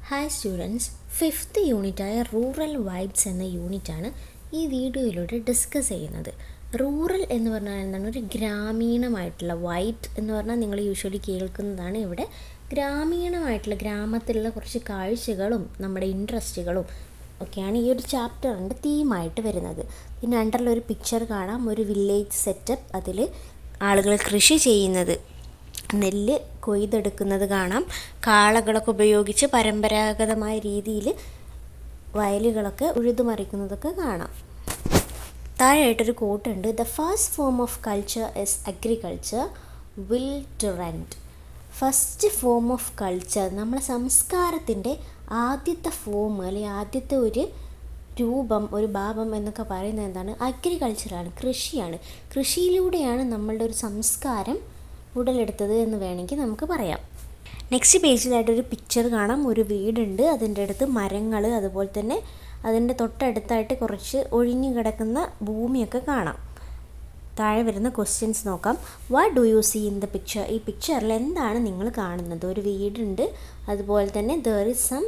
Hi students, 5th യൂണിറ്റായ rural vibes എന്ന യൂണിറ്റാണ് ഈ വീഡിയോയിലൂടെ ഡിസ്കസ് ചെയ്യുന്നത്. റൂറൽ എന്ന് പറഞ്ഞാൽ എന്താണ്? ഒരു ഗ്രാമീണമായിട്ടുള്ള, വൈബ്സ് എന്ന് പറഞ്ഞാൽ നിങ്ങൾ യൂഷ്വലി കേൾക്കുന്നതാണ്. ഇവിടെ ഗ്രാമീണമായിട്ടുള്ള, ഗ്രാമത്തിലുള്ള കുറച്ച് കാഴ്ചകളും നമ്മുടെ ഇൻട്രസ്റ്റുകളും ഒക്കെയാണ് ഈ ഒരു ചാപ്റ്ററിൻ്റെ തീമായിട്ട് വരുന്നത്. പിന്നെ അണ്ടറിലൊരു പിക്ചർ കാണാം, ഒരു വില്ലേജ് സെറ്റപ്പ്. അതിൽ ആളുകൾ കൃഷി ചെയ്യുന്നത്, നെല്ല് കൊയ്തെടുക്കുന്നത് കാണാം. കാളകളൊക്കെ ഉപയോഗിച്ച് പരമ്പരാഗതമായ രീതിയിൽ വയലുകളൊക്കെ ഉഴുതുമറിക്കുന്നതൊക്കെ കാണാം. താഴെയായിട്ടൊരു കോട്ടുണ്ട്: the first form of culture is agriculture, Will Durant. First form of culture, നമ്മളെ സംസ്കാരത്തിൻ്റെ ആദ്യത്തെ ഫോം അല്ലെങ്കിൽ ആദ്യത്തെ ഒരു രൂപം, ഒരു ഭാവം എന്നൊക്കെ പറയുന്നത് എന്താണ്? അഗ്രികൾച്ചറാണ്, കൃഷിയാണ്. കൃഷിയിലൂടെയാണ് നമ്മളുടെ ഒരു സംസ്കാരം ഉടലെടുത്തത് എന്ന് വേണമെങ്കിൽ നമുക്ക് പറയാം. നെക്സ്റ്റ് പേജിലായിട്ടൊരു പിക്ചർ കാണാം. ഒരു വീടുണ്ട്, അതിൻ്റെ അടുത്ത് മരങ്ങൾ, അതുപോലെ തന്നെ അതിൻ്റെ തൊട്ടടുത്തായിട്ട് കുറച്ച് ഒഴിഞ്ഞു കിടക്കുന്ന ഭൂമിയൊക്കെ കാണാം. താഴെ വരുന്ന ക്വസ്റ്റ്യൻസ് നോക്കാം. What do you see in the picture? ഈ പിക്ചറിൽ എന്താണ് നിങ്ങൾ കാണുന്നത്? ഒരു വീടുണ്ട്, അതുപോലെ തന്നെ there is some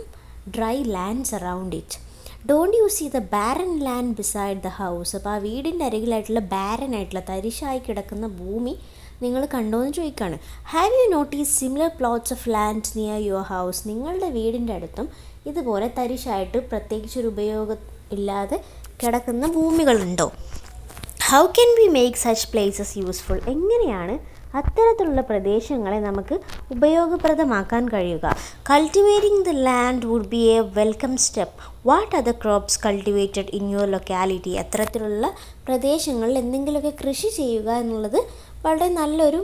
dry lands around it. Don't you see the barren land beside the house? അപ്പോൾ ആ വീടിൻ്റെ അരികിലായിട്ടുള്ള ബാരനായിട്ടുള്ള, തരിശായി കിടക്കുന്ന ഭൂമി നിങ്ങൾ കണ്ടോ എന്ന് ചോദിക്കുകയാണ്. Have you notice similar plots of land near your house? നിങ്ങളുടെ വീടിൻ്റെ അടുത്തും ഇതുപോലെ തരിശായിട്ട് പ്രത്യേകിച്ചൊരു ഉപയോഗം ഇല്ലാതെ കിടക്കുന്ന ഭൂമികളുണ്ടോ? How can we make such places useful? എങ്ങനെയാണ് അത്തരത്തിലുള്ള പ്രദേശങ്ങളെ നമുക്ക് ഉപയോഗപ്രദമാക്കാൻ കഴിയുക? Cultivating the land would be a welcome step. What are the crops cultivated in your locality? അത്തരത്തിലുള്ള പ്രദേശങ്ങളിൽ എന്തെങ്കിലുമൊക്കെ കൃഷി ചെയ്യുക എന്നുള്ളത് വളരെ നല്ലൊരു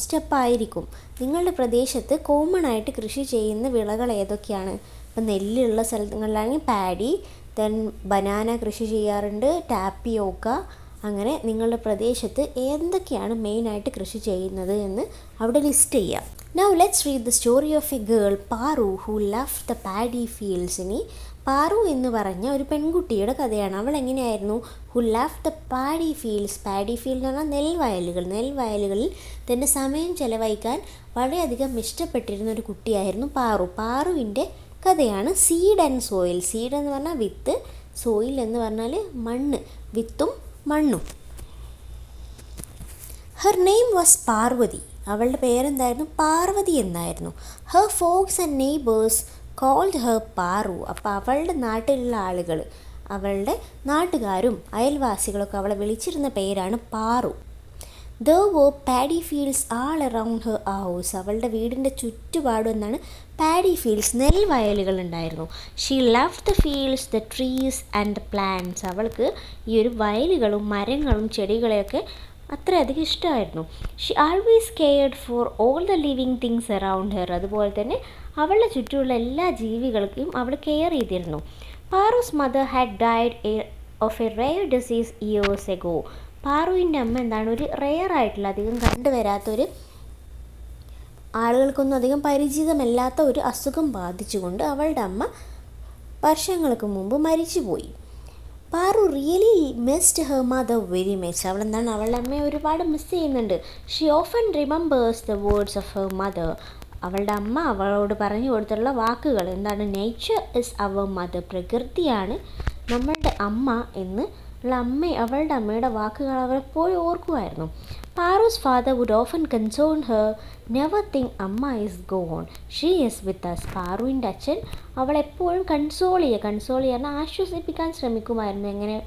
സ്റ്റെപ്പായിരിക്കും. നിങ്ങളുടെ പ്രദേശത്ത് കോമൺ ആയിട്ട് കൃഷി ചെയ്യുന്ന വിളകൾ ഏതൊക്കെയാണ്? ഇപ്പം നെല്ലുള്ള സ്ഥലങ്ങളിലാണെങ്കിൽ പാഡി, ദെൻ ബനാന കൃഷി ചെയ്യാറുണ്ട്, ടാപ്പിയോക്ക. അങ്ങനെ നിങ്ങളുടെ പ്രദേശത്ത് എന്തൊക്കെയാണ് മെയിനായിട്ട് കൃഷി ചെയ്യുന്നത് എന്ന് അവിടെ ലിസ്റ്റ് ചെയ്യാം. Now let's read the story of A girl Paru who left the paddy fields. ഇനി പാറു എന്ന് പറഞ്ഞ ഒരു പെൺകുട്ടിയുടെ കഥയാണ്. അവൾ എങ്ങനെയായിരുന്നു? Who left the paddy fields. Paddy field എന്ന് പറഞ്ഞാൽ നെൽവയലുകളിൽ തൻ്റെ സമയം ചെലവഴിക്കാൻ വളരെയധികം ഇഷ്ടപ്പെട്ടിരുന്ന ഒരു കുട്ടിയായിരുന്നു പാറു. പാറുവിൻ്റെ കഥയാണ് സീഡ് ആൻഡ് സോയിൽ. സീഡ് എന്ന് പറഞ്ഞാൽ വിത്ത്, സോയിൽ എന്ന് പറഞ്ഞാൽ മണ്ണ്, വിത്തും മണ്ണും. Her name was Parvathi. അവളുടെ പേരെന്തായിരുന്നു? പാർവതി എന്നായിരുന്നു. Her folks and neighbours called her Paru. അപ്പോൾ അവളുടെ നാട്ടിലുള്ള ആളുകൾ, അവളുടെ നാട്ടുകാരും അയൽവാസികളൊക്കെ അവളെ വിളിച്ചിരുന്ന പേരാണ് Paru. There were paddy fields all around her house. അവളുടെ വീടിൻ്റെ ചുറ്റുപാടും എന്നാണ് പാഡി ഫീൽഡ്സ്, നെൽവയലുകൾ ഉണ്ടായിരുന്നു. She loved the fields, the trees and the plants. അവൾക്ക് ഈ ഒരു വയലുകളും മരങ്ങളും ചെടികളെയൊക്കെ അത്രയധികം ഇഷ്ടമായിരുന്നു. She always cared for all the living things around her. അതുപോലെ തന്നെ അവളുടെ ചുറ്റുമുള്ള എല്ലാ ജീവികൾക്കും അവൾ കെയർ ചെയ്തിരുന്നു. Paru's mother had died of a rare disease years ago. പാറുവിൻ്റെ അമ്മ എന്താണ്? ഒരു റെയർ ആയിട്ടുള്ള, അധികം കണ്ടുവരാത്തൊരു, ആളുകൾക്കൊന്നും അധികം പരിചിതമല്ലാത്ത ഒരു അസുഖം ബാധിച്ചുകൊണ്ട് അവളുടെ അമ്മ വർഷങ്ങൾക്ക് മുമ്പ് മരിച്ചുപോയി. Paru really missed her mother very much. അവളെന്താണ്? അവളുടെ അമ്മയെ ഒരുപാട് മിസ് ചെയ്യുന്നുണ്ട്. She often remembers the words of her mother. അവളുടെ അമ്മ അവളോട് പറഞ്ഞു കൊടുത്തുള്ള വാക്കുകൾ എന്താണ്? Nature is our mother. പ്രകൃതിയാണ് നമ്മളുടെ അമ്മ എന്ന് അവളുടെ അമ്മയുടെ വാക്കുകൾ അവൾ എപ്പോഴും ഓർക്കുമായിരുന്നു. Paru's father would often console her, never think അമ്മ is gone, she is with us. പാറുവിൻ്റെ അച്ഛൻ അവളെപ്പോഴും കൺസോൾ ചെയ്യാൻ, ആശ്വസിപ്പിക്കാൻ ശ്രമിക്കുമായിരുന്നു. എങ്ങനെ?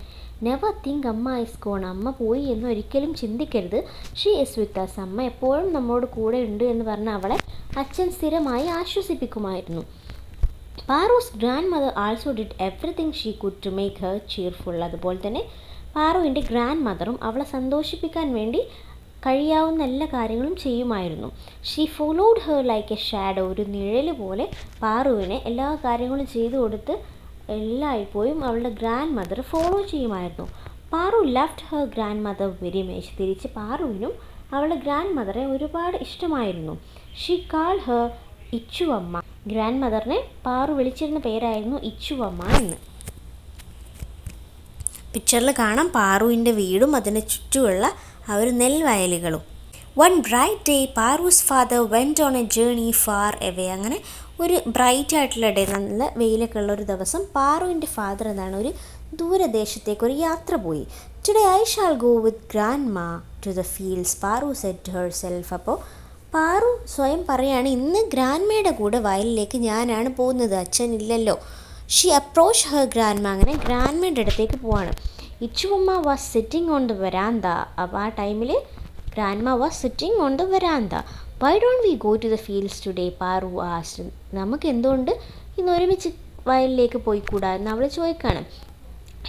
നെവർ തിങ്ക് അമ്മ ഈസ് ഗോൺ, അമ്മ പോയി എന്ന് ഒരിക്കലും ചിന്തിക്കരുത്. ഷീ ഈസ് വിത്ത് അസ്, അമ്മ എപ്പോഴും നമ്മോട് കൂടെ ഉണ്ട് എന്ന് പറഞ്ഞ് അവളെ അച്ഛൻ സ്ഥിരമായി ആശ്വസിപ്പിക്കുമായിരുന്നു. Paru's grandmother also did everything she could to make her cheerful. അതുപോലെ തന്നെ പാറുവിൻ്റെ ഗ്രാൻഡ് മദറും അവളെ സന്തോഷിപ്പിക്കാൻ വേണ്ടി കഴിയാവുന്ന എല്ലാ കാര്യങ്ങളും ചെയ്യുമായിരുന്നു. She followed her like A shadow. ഒരു നിഴൽ പോലെ പാറുവിനെ എല്ലാ കാര്യങ്ങളും ചെയ്തു കൊടുത്ത് എല്ലായ്പ്പോഴും അവളുടെ ഗ്രാൻഡ് മദർ ഫോളോ ചെയ്യുമായിരുന്നു. Paru loved her grandmother very much. തിരിച്ച് പാറുവിനും അവളുടെ ഗ്രാൻഡ് മദറെ ഒരുപാട് ഇഷ്ടമായിരുന്നു. She call her Ichuvamma. ഗ്രാൻഡ് മദറിനെ പാറു വിളിച്ചിരുന്ന പേരായിരുന്നു ഇച്ചുവമ്മ എന്ന്. പിക്ചറിൽ കാണാം പാറുവിൻ്റെ വീടും അതിന് ചുറ്റുമുള്ള ആ ഒരു നെൽവയലുകളും. One bright day, Paru's father went on a journey far away. അങ്ങനെ ഒരു ബ്രൈറ്റ് ആയിട്ടുള്ള ഡേ, നല്ല വെയിലൊക്കെ ഉള്ള ഒരു ദിവസം പാറുവിൻ്റെ ഫാദർ എന്താണ് ഒരു ദൂരദേശത്തേക്ക് ഒരു യാത്ര പോയി. Today I shall go with grandma to the fields, Paru said to herself. അപ്പോൾ പാറു സ്വയം പറയാണ്, ഇന്ന് ഗ്രാൻഡ്മയുടെ കൂടെ വയലിലേക്ക് ഞാനാണ് പോകുന്നത്, അച്ഛനില്ലല്ലോ. She approach her grandma, അങ്ങനെ ഗ്രാൻഡ്മയുടെ അടുത്തേക്ക് പോവാണ്. Ichuvamma was sitting on the veranda. അപ്പോൾ ആ ടൈമിൽ grandma was sitting on the veranda. Why don't we go to the fields today, Paru asked. നമുക്ക് എന്തുകൊണ്ട് ഇന്ന് ഒരുമിച്ച് വയലിലേക്ക് പോയിക്കൂടാ എന്ന് അവൾ ചോദിക്കുകയാണ്.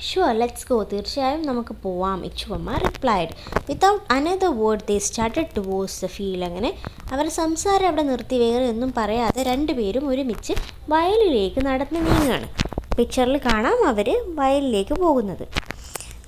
ഷുവർ ലെറ്റ്സ് ഗോ, തീർച്ചയായും നമുക്ക് പോവാം, Ichuvamma replied. Without another word they started towards the field. അങ്ങനെ അവർ സംസാരം അവിടെ നിർത്തി വേറെ ഒന്നും പറയാതെ രണ്ടുപേരും ഒരുമിച്ച് വയലിലേക്ക് നടന്ന് നീങ്ങുകയാണ്. പിക്ചറിൽ കാണാം അവർ വയലിലേക്ക് പോകുന്നത്.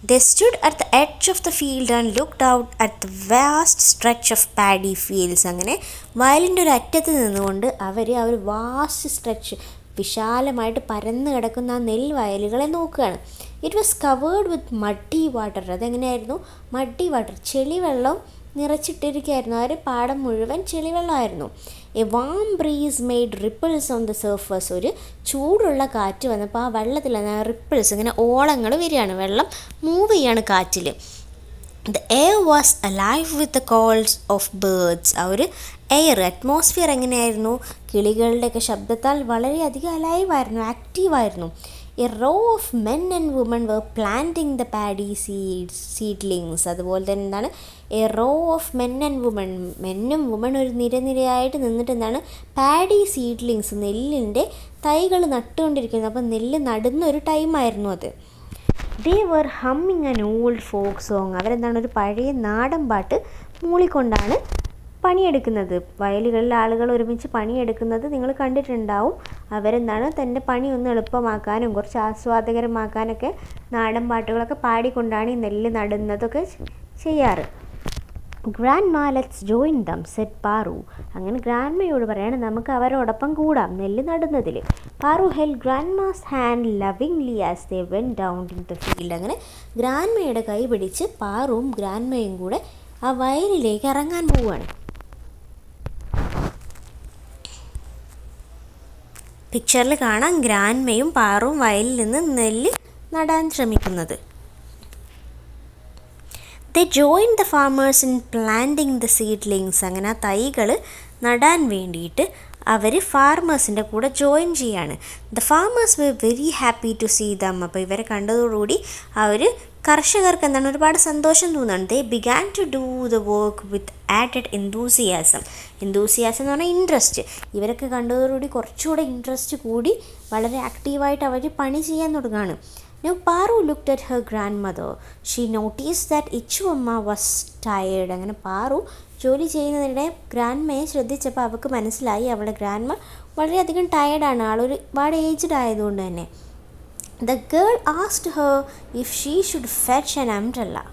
They stood at the edge of the field and looked out at the vast stretch of paddy fields. അങ്ങനെ വയലിൻ്റെ ഒരു അറ്റത്ത് നിന്നുകൊണ്ട് അവർ ആ ഒരു വാസ്റ്റ് സ്ട്രെച്ച്, വിശാലമായിട്ട് പരന്ന് കിടക്കുന്ന ആ നെൽവയലുകളെ നോക്കുകയാണ്. It was covered with muddy water. അതെങ്ങനെയായിരുന്നു? മഡി വാട്ടർ, ചെളിവെള്ളം നിറച്ചിട്ടിരിക്കുകയായിരുന്നു. ആ ഒരു പാടം മുഴുവൻ ചെളിവെള്ളമായിരുന്നു. A warm breeze made ripples on the surface. ഒരു ചൂടുള്ള കാറ്റ് വന്നപ്പോൾ ആ വെള്ളത്തിൽ റിപ്പിൾസ്, ഇങ്ങനെ ഓളങ്ങൾ വരികയാണ്, വെള്ളം മൂവ് ചെയ്യാണ് കാറ്റിൽ. The air was alive with the calls of birds. ആ ഒരു എയർ, അറ്റ്മോസ്ഫിയർ എങ്ങനെയായിരുന്നു? കിളികളുടെയൊക്കെ ശബ്ദത്താൽ വളരെയധികം അലൈവായിരുന്നു, ആക്റ്റീവായിരുന്നു. A row of men and women were planting the paddy seedlings. അതുപോലെ തന്നെ എന്താണ്? A row of men and women, മെന്നും വുമൺ ഒരു നിരനിരയായിട്ട് നിന്നിട്ട് എന്താണ്? പാഡി സീഡ്ലിങ്സ്, നെല്ലിൻ്റെ തൈകൾ നട്ടുകൊണ്ടിരിക്കുന്നത്. അപ്പം നെല്ല് നടുന്ന ഒരു ടൈമായിരുന്നു അത്. They were humming an old folk song. അവരെന്താണ്? ഒരു പഴയ നാടൻ പാട്ട് മൂളിക്കൊണ്ടാണ് പണിയെടുക്കുന്നത്. വയലുകളിൽ ആളുകൾ ഒരുമിച്ച് പണിയെടുക്കുന്നത് നിങ്ങൾ കണ്ടിട്ടുണ്ടാവും. അവരെന്താണ്? തൻ്റെ പണി ഒന്ന് എളുപ്പമാക്കാനും കുറച്ച് ആസ്വാദകരമാക്കാനൊക്കെ നാടൻ പാട്ടുകളൊക്കെ പാടിക്കൊണ്ടാണ് ഈ നെല്ല് നടുന്നതൊക്കെ ചെയ്യാറ്. Grandma let's join them said Paru. അങ്ങനെ ഗ്രാൻഡ്മയോട് പറയാണ്, നമുക്ക് അവരോടൊപ്പം കൂടാം നെല്ല് നടുന്നതിൽ. Paru held grandma's hand lovingly as they went down in the field. അങ്ങനെ ഗ്രാൻഡ്മയുടെ കൈ പിടിച്ച് പാറുവും ഗ്രാൻഡ്മയും കൂടെ ആ വയലിലേക്ക് ഇറങ്ങാൻ പോവുകയാണ്. പിക്ചറിൽ കാണാം ഗ്രാൻഡ്മയും പാറുവും വയലിൽ നിന്ന് നെല്ല് നടാൻ ശ്രമിക്കുന്നത്. They join the farmers in planting the seedlings. അങ്ങനെ ആ തൈകൾ നടാൻ വേണ്ടിയിട്ട് അവർ ഫാർമേഴ്സിൻ്റെ കൂടെ ജോയിൻ ചെയ്യാണ്. The farmers were very happy to see them. അപ്പോൾ ഇവരെ കണ്ടതോടുകൂടി അവർ കർഷകർക്ക് എന്താണ്? ഒരുപാട് സന്തോഷം തോന്നുകയാണ്. They began to do the work with added enthusiasm. Enthusiasm എന്ന് പറഞ്ഞാൽ ഇൻട്രസ്റ്റ്. ഇവരൊക്കെ കണ്ടതോടുകൂടി കുറച്ചുകൂടെ ഇൻട്രസ്റ്റ് കൂടി വളരെ ആക്റ്റീവായിട്ട് അവർ പണി ചെയ്യാൻ തുടങ്ങുകയാണ്. Now Paru looked at her grandmother. She noticed that Ichuamma was tired. അങ്ങനെ പാറു ജോലി ചെയ്യുന്നതിനിടെ ഗ്രാൻഡ്മയെ ശ്രദ്ധിച്ചപ്പോൾ അവൾക്ക് മനസ്സിലായി അവളുടെ ഗ്രാൻഡ്മ വളരെയധികം ടയേർഡാണ്, ഒരുപാട് ഏജ്ഡ് ആയതുകൊണ്ട് തന്നെ. The girl asked her if she should fetch an umbrella.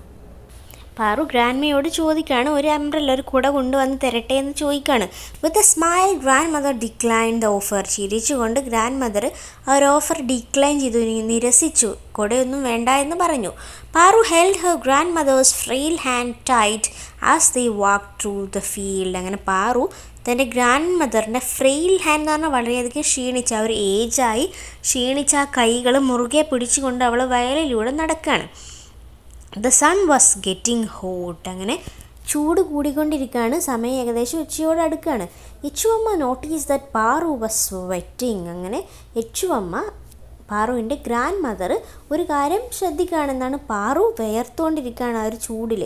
Paru ഗ്രാൻഡ്മയോട് ചോദിക്കുകയാണ്, ഒരു അംബ്രല്ല, ഒരു കുട കൊണ്ടുവന്ന് തരട്ടെ എന്ന് ചോദിക്കുകയാണ്. With a smile grand mother decline the offer. ചിരിച്ചുകൊണ്ട് ഗ്രാൻഡ് മദർ ആ ഒരു ഓഫർ ഡിക്ലൈൻ ചെയ്തു, നിരസിച്ചു, കുടയൊന്നും വേണ്ട എന്ന് പറഞ്ഞു. Paru held her grand mother's frail hand tight as they walk through the field. അങ്ങനെ പാറു തൻ്റെ ഗ്രാൻഡ് മദറിൻ്റെ ഫ്രെയിൽ ഹാൻഡ് എന്ന് പറഞ്ഞാൽ വളരെയധികം ക്ഷീണിച്ച, അവർ ഏജായി ക്ഷീണിച്ച ആ കൈകൾ മുറുകെ പിടിച്ചുകൊണ്ട് അവൾ വയലിലൂടെ നടക്കുകയാണ്. The sun was getting hot. അങ്ങനെ ചൂട് കൂടിക്കൊണ്ടിരിക്കുകയാണ്, സമയം ഏകദേശം ഉച്ചയോട് അടുക്കുകയാണ്. Ichuvamma notice that Paru was sweating. അങ്ങനെ ഇച്ചുവമ്മ പാറുവിൻ്റെ ഗ്രാൻഡ് മദർ ഒരു കാര്യം ശ്രദ്ധിക്കുകയാണെന്നാണ്, പാറു വേർത്തുകൊണ്ടിരിക്കുകയാണ് ആ ഒരു ചൂടിൽ.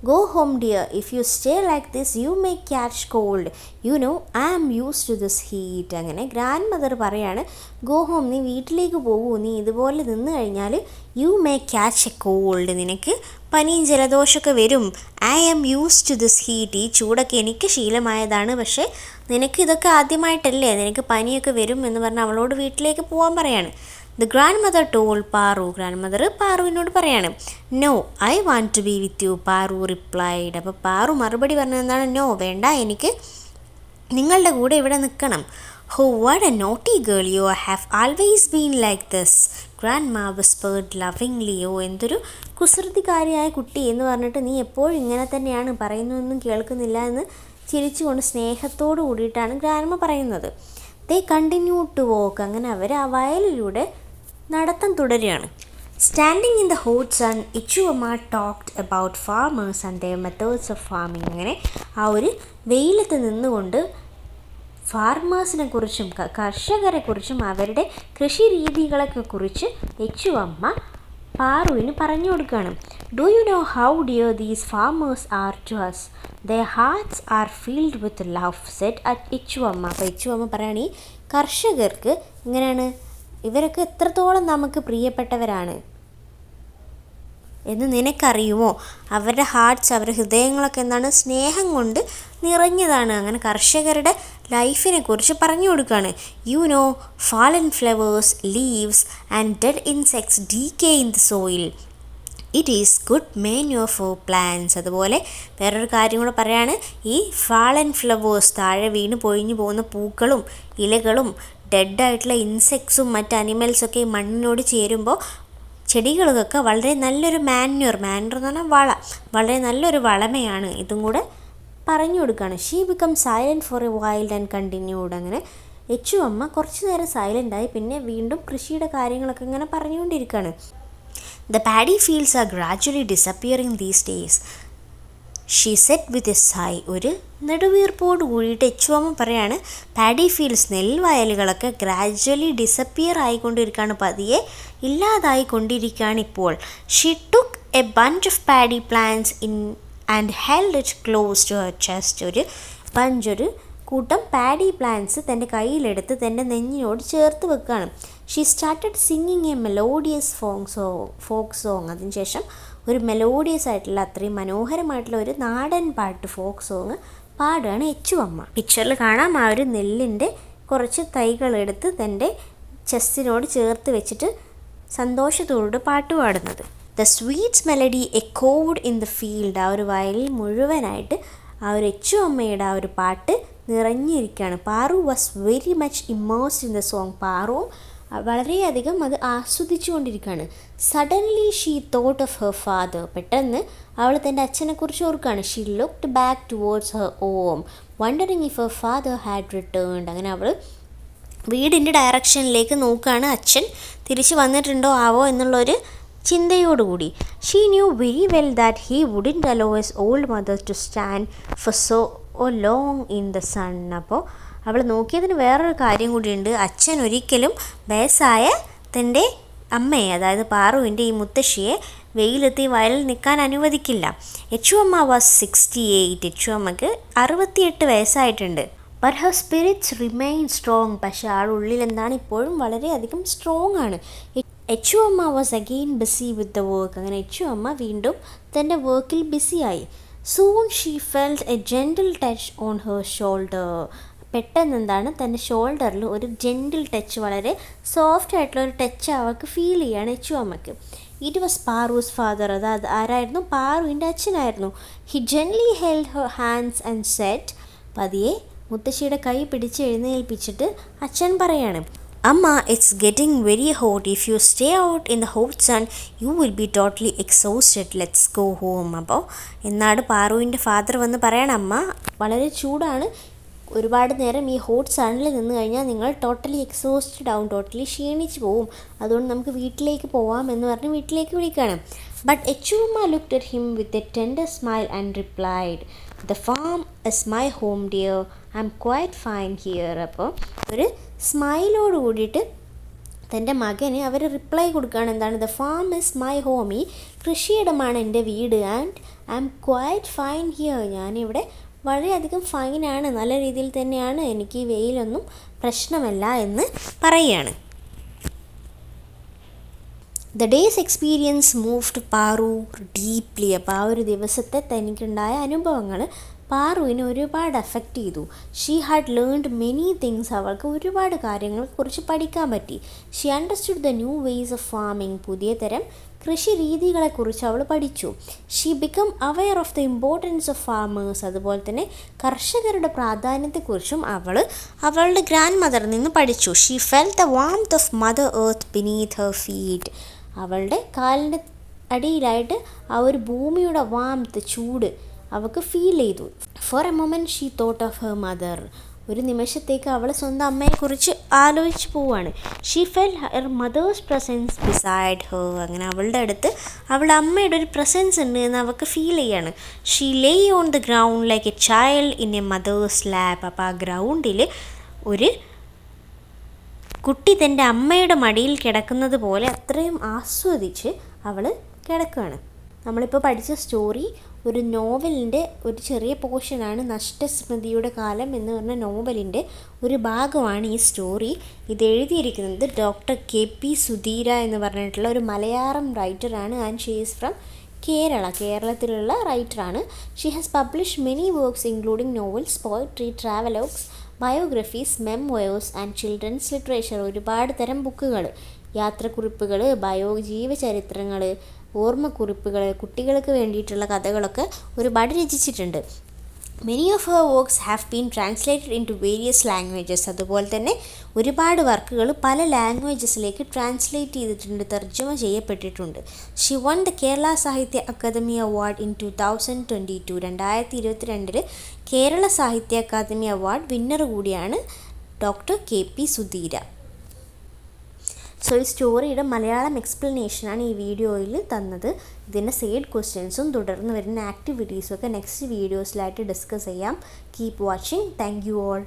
Go home dear, if you stay like this you may catch cold, you know I am used to this heat. അങ്ങനെ ഗ്രാൻഡ് മദർ പറയാണ്, ഗോ ഹോം, നീ വീട്ടിലേക്ക് പോകൂ, നീ ഇതുപോലെ നിന്ന് കഴിഞ്ഞാൽ you may catch a cold, നിനക്ക് പനിയും ജലദോഷമൊക്കെ വരും. I am used to this heat, ഈ ചൂടൊക്കെ എനിക്ക് ശീലമായതാണ്, പക്ഷേ നിനക്ക് ഇതൊക്കെ ആദ്യമായിട്ടല്ലേ, നിനക്ക് പനിയൊക്കെ വരും എന്ന് പറഞ്ഞ് അവളോട് വീട്ടിലേക്ക് പോകാൻ പറയാണ്. The grandmother told Paru. Grandmother പാറുവിനോട് പറയാണ്, no I want to be with you, Paru replied. അപ്പോൾ പാറു മറുപടി പറഞ്ഞത് എന്താണ്? നോ, വേണ്ട, എനിക്ക് നിങ്ങളുടെ കൂടെ ഇവിടെ നിൽക്കണം. ഹോ what A naughty girl you have always been like this, grand മാ വിസ്പേർഡ് ലവിംഗ്ലി. ഓ, എന്തൊരു കുസൃതിക്കാരിയായ കുട്ടി എന്ന് പറഞ്ഞിട്ട് നീ എപ്പോഴും ഇങ്ങനെ തന്നെയാണ്, പറയുന്നതൊന്നും കേൾക്കുന്നില്ല എന്ന് ചിരിച്ചുകൊണ്ട് സ്നേഹത്തോട് കൂടിയിട്ടാണ് ഗ്രാൻഡ്മ പറയുന്നത്. They continue to walk. അങ്ങനെ അവർ ആ വയലിലൂടെ നടത്തം തുടരുകയാണ്. Standing in the hot sun, Ichuvamma talked about farmers and their methods of farming. അങ്ങനെ ആ ഒരു വെയിലത്ത് നിന്നുകൊണ്ട് ഫാർമേഴ്സിനെ കുറിച്ചും കർഷകരെ കുറിച്ചും അവരുടെ കൃഷി രീതികളൊക്കെ കുറിച്ച് ഇച്ചുവമ്മ പാറുവിന് പറഞ്ഞു കൊടുക്കുകയാണ്. Do you know how dear these farmers are to us, their hearts are filled with love said അറ്റ് ഇച്ചുവമ്മ. അപ്പോൾ ഇച്ചുവമ്മ പറയുകയാണ്, ഈ കർഷകർക്ക് ഇങ്ങനെയാണ്, ഇവരൊക്കെ എത്രത്തോളം നമുക്ക് പ്രിയപ്പെട്ടവരാണ് എന്ന് നിനക്കറിയുമോ? അവരുടെ ഹാർട്ട്സ്, അവരുടെ ഹൃദയങ്ങളൊക്കെ എന്താണ്, സ്നേഹം കൊണ്ട് നിറഞ്ഞതാണ്. അങ്ങനെ കർഷകരുടെ ലൈഫിനെ കുറിച്ച് പറഞ്ഞു കൊടുക്കുകയാണ്. You know fallen flowers, leaves and dead insects decay in the soil. It is good manure for plants. അതുപോലെ വേറൊരു കാര്യം കൂടെ പറയാണ്, ഈ ഫാളൻ ഫ്ലവേഴ്സ്, താഴെ വീണ് പൊഴിഞ്ഞു പോകുന്ന പൂക്കളും ഇലകളും ഡെഡായിട്ടുള്ള ഇൻസെക്ട്സും മറ്റ് അനിമൽസൊക്കെ ഈ മണ്ണിനോട് ചേരുമ്പോൾ ചെടികൾക്കൊക്കെ വളരെ നല്ലൊരു മാന്യൂർ എന്ന് പറഞ്ഞാൽ വളരെ നല്ലൊരു വളമയാണ്. ഇതും കൂടെ പറഞ്ഞു കൊടുക്കുകയാണ്. She became silent for a while and continued. അങ്ങനെ ഇച്ചുവമ്മ കുറച്ച് നേരം സൈലൻ്റായി, പിന്നെ വീണ്ടും കൃഷിയുടെ കാര്യങ്ങളൊക്കെ ഇങ്ങനെ പറഞ്ഞുകൊണ്ടിരിക്കുകയാണ്. The paddy fields are gradually disappearing these days, she said with a sigh. ഒരു നെടുവീർപ്പോട് കൂടിയിട്ട് ഇച്ചുവമ്മ പറയാണ്, പാഡി ഫീൽഡ്സ്, നെൽവയലുകളൊക്കെ ഗ്രാജുവലി ഡിസപ്പിയർ ആയിക്കൊണ്ടിരിക്കുകയാണ്, പതിയെ ഇല്ലാതായിക്കൊണ്ടിരിക്കുകയാണ് ഇപ്പോൾ. She took a bunch of paddy plants in and held it close to her chest. ഒരു കൂട്ടം പാഡി പ്ലാന്റ്സ് തൻ്റെ കയ്യിലെടുത്ത് തൻ്റെ നെഞ്ഞിനോട് ചേർത്ത് വെക്കുകയാണ്. She started singing A melodious folk song. അതിനുശേഷം ഒരു മെലോഡിയസ് ആയിട്ടുള്ള, അത്രയും മനോഹരമായിട്ടുള്ള ഒരു നാടൻ പാട്ട്, ഫോക്ക് സോങ് പാടുകയാണ് ഇച്ചുവമ്മ. പിക്ചറിൽ കാണാം, ആ ഒരു നെല്ലിൻ്റെ കുറച്ച് തൈകളെടുത്ത് തൻ്റെ ചെസ്റ്റിനോട് ചേർത്ത് വെച്ചിട്ട് സന്തോഷത്തോട് പാട്ട് പാടുന്നത്. The sweets melody echoed in the field. ആ ഒരു വയലിൽ മുഴുവനായിട്ട് ആ ഒരു ഇച്ചുവമ്മയുടെ ആ ഒരു പാട്ട് നിറഞ്ഞിരിക്കുകയാണ്. Paru was very much immersed in the song. പാറുവും വളരെയധികം അത് ആസ്വദിച്ചു കൊണ്ടിരിക്കുകയാണ്. Suddenly she thought of her father. പെട്ടെന്ന് അവൾ തൻ്റെ അച്ഛനെക്കുറിച്ച് ഓർക്കുകയാണ്. She looked back towards her home wondering if her father had returned. അങ്ങനെ അവൾ വീടിൻ്റെ ഡയറക്ഷനിലേക്ക് നോക്കുകയാണ്, അച്ഛൻ തിരിച്ച് വന്നിട്ടുണ്ടോ ആവോ എന്നുള്ളൊരു ചിന്തയോടുകൂടി. She knew very well that he wouldn't allow his old mother to stand for so long in the sun. അപ്പോൾ അവൾ നോക്കിയതിന് വേറൊരു കാര്യം കൂടിയുണ്ട്. അച്ഛൻ ഒരിക്കലും വയസ്സായ തൻ്റെ അമ്മയെ, അതായത് പാറുവിൻ്റെ ഈ മുത്തശ്ശിയെ വെയിലെത്തി വയലിൽ നിൽക്കാൻ അനുവദിക്കില്ല. ഇച്ചുവമ്മ വാസ് 68. ഇച്ചുവമ്മക്ക് 68 വയസ്സായിട്ടുണ്ട്. But her spirits remain strong. പക്ഷേ ആളുള്ളിൽ എന്താണ്, ഇപ്പോഴും വളരെയധികം സ്ട്രോങ് ആണ്. Ichuvamma was again busy with the work. അങ്ങനെ ഇച്ചുവമ്മ വീണ്ടും തൻ്റെ വർക്കിൽ ബിസിയായി. Soon she felt a gentle touch on her shoulder. പെട്ടെന്ന് എന്താണ്, തൻ്റെ ഷോൾഡറിൽ ഒരു ജെൻറ്റിൽ ടച്ച്, വളരെ സോഫ്റ്റ് ആയിട്ടുള്ള ഒരു ടച്ച് അവൾക്ക് ഫീൽ ചെയ്യാണ് ഇച്ചുവമ്മക്ക്. It was Paru's father. അത് ആരായിരുന്നു? പാറുവിൻ്റെ അച്ഛനായിരുന്നു. He gently held her hands and said. പതിയെ മുത്തശ്ശിയുടെ കൈ പിടിച്ച് എഴുന്നേൽപ്പിച്ചിട്ട് അച്ഛൻ പറയാണ്, അമ്മ, it's getting very hot. If you stay out in the hot sun you will be totally exhausted. Let's go home. അപ്പോൾ എന്നാണ് പാറുവിൻ്റെ ഫാദർ വന്ന് പറയണം, അമ്മ വളരെ ചൂടാണ്, ഒരുപാട് നേരം ഈ ഹോട്ട് സണ്ണിൽ നിന്ന് കഴിഞ്ഞാൽ നിങ്ങൾ ടോട്ടലി എക്സോസ്റ്റഡ് ആവും, ടോട്ടലി ക്ഷീണിച്ച് പോവും, അതുകൊണ്ട് നമുക്ക് വീട്ടിലേക്ക് പോവാം എന്ന് പറഞ്ഞ് വീട്ടിലേക്ക് വിളിക്കുകയാണ്. But Ichuvamma looked at him with a tender smile and replied, the farm is my home dear, I'm quite fine here. അപ്പോൾ ഒരു സ്മൈലോട് കൂടിയിട്ട് തൻ്റെ മകന് അവർ റിപ്ലൈ കൊടുക്കുകയാണ്. എന്താണ്? The farm is my home. ഈ കൃഷിയിടമാണ് എൻ്റെ വീട്. And I M quite fine here. ഞാനിവിടെ വളരെയധികം ഫൈനാണ്, നല്ല രീതിയിൽ തന്നെയാണ്, എനിക്ക് ഈ വെയിലൊന്നും പ്രശ്നമല്ല എന്ന് പറയുകയാണ്. The days experience moved Paru deeply. അപ്പോൾ ആ ഒരു ദിവസത്തെ തനിക്കുണ്ടായ അനുഭവങ്ങൾ പാറുവിനെ ഒരുപാട് അഫക്റ്റ് ചെയ്തു. She had learned many things. അവൾക്ക് ഒരുപാട് കാര്യങ്ങളെക്കുറിച്ച് പഠിക്കാൻ പറ്റി. She understood the new ways of farming. പുതിയ തരം കൃഷി രീതികളെക്കുറിച്ച് അവൾ പഠിച്ചു. She became aware of the importance of farmers. അതുപോലെ തന്നെ കർഷകരുടെ പ്രാധാന്യത്തെക്കുറിച്ചും അവൾ അവളുടെ ഗ്രാൻഡ് മദറിൽ നിന്ന് പഠിച്ചു. She felt the warmth of mother earth beneath her feet. അവളുടെ കാലിൻ്റെ അടിയിലായിട്ട് ആ ഒരു ഭൂമിയുടെ വാംത്ത്, ചൂട് അവൾക്ക് ഫീൽ ചെയ്തു. For a moment she thought of her mother. ഒരു നിമിഷത്തേക്ക് അവൾ സ്വന്തം അമ്മയെക്കുറിച്ച് ആലോചിച്ച് പോവുകയാണ്. She felt her mother's presence beside her. അങ്ങനെ അവളുടെ അടുത്ത് അവളുടെ അമ്മയുടെ ഒരു പ്രസൻസ് ഉണ്ട് എന്ന് അവൾക്ക് ഫീൽ ചെയ്യാണ്. She lay on the ground like a child in a mother's lap. അപ്പോൾ ആ ഗ്രൗണ്ടിൽ ഒരു കുട്ടി തൻ്റെ അമ്മയുടെ മടിയിൽ കിടക്കുന്നത് പോലെ അത്രയും ആസ്വദിച്ച് അവൾ കിടക്കുകയാണ്. നമ്മളിപ്പോൾ പഠിച്ച സ്റ്റോറി ഒരു നോവലിൻ്റെ ഒരു ചെറിയ പോർഷനാണ്. നഷ്ടസ്മൃതിയുടെ കാലം എന്ന് പറഞ്ഞ നോവലിൻ്റെ ഒരു ഭാഗമാണ് ഈ സ്റ്റോറി. ഇത് എഴുതിയിരിക്കുന്നത് ഡോക്ടർ KP സുധീര എന്ന് പറഞ്ഞിട്ടുള്ള ഒരു മലയാളം റൈറ്ററാണ്. ആൻഡ് ഷീ ഈസ് ഫ്രം കേരളത്തിലുള്ള റൈറ്ററാണ്. She has published many works including novels, poetry, travelogues, biographies, memoirs and children's literature. ഒരുപാട് തരം ബുക്കുകൾ, യാത്രക്കുറിപ്പുകൾ, ജീവചരിത്രങ്ങൾ, ഓർമ്മക്കുറിപ്പുകൾ, കുട്ടികൾക്ക് വേണ്ടിയിട്ടുള്ള കഥകളൊക്കെ ഒരുപാട് രചിച്ചിട്ടുണ്ട്. Many of her works have been translated into various languages. അതുപോലെ തന്നെ ഒരുപാട് വർക്കുകൾ പല ലാംഗ്വേജസിലേക്ക് ട്രാൻസ്ലേറ്റ് ചെയ്തിട്ടുണ്ട്, തർജ്ജമ ചെയ്യപ്പെട്ടിട്ടുണ്ട്. ഷി വൺ ദ കേരള സാഹിത്യ അക്കാദമി അവാർഡ് ഇൻ 2022. 2022 കേരള സാഹിത്യ അക്കാദമി അവാർഡ് വിന്നർ കൂടിയാണ് ഡോക്ടർ KP സുധീര. സോ ഈ സ്റ്റോറിയുടെ മലയാളം എക്സ്പ്ലനേഷനാണ് ഈ വീഡിയോയിൽ തന്നത്. ഇതിൻ്റെ സൈഡ് ക്വസ്റ്റ്യൻസും തുടർന്ന് വരുന്ന ആക്ടിവിറ്റീസും ഒക്കെ നെക്സ്റ്റ് വീഡിയോസിലായിട്ട് ഡിസ്കസ് ചെയ്യാം. Keep watching. Thank you all.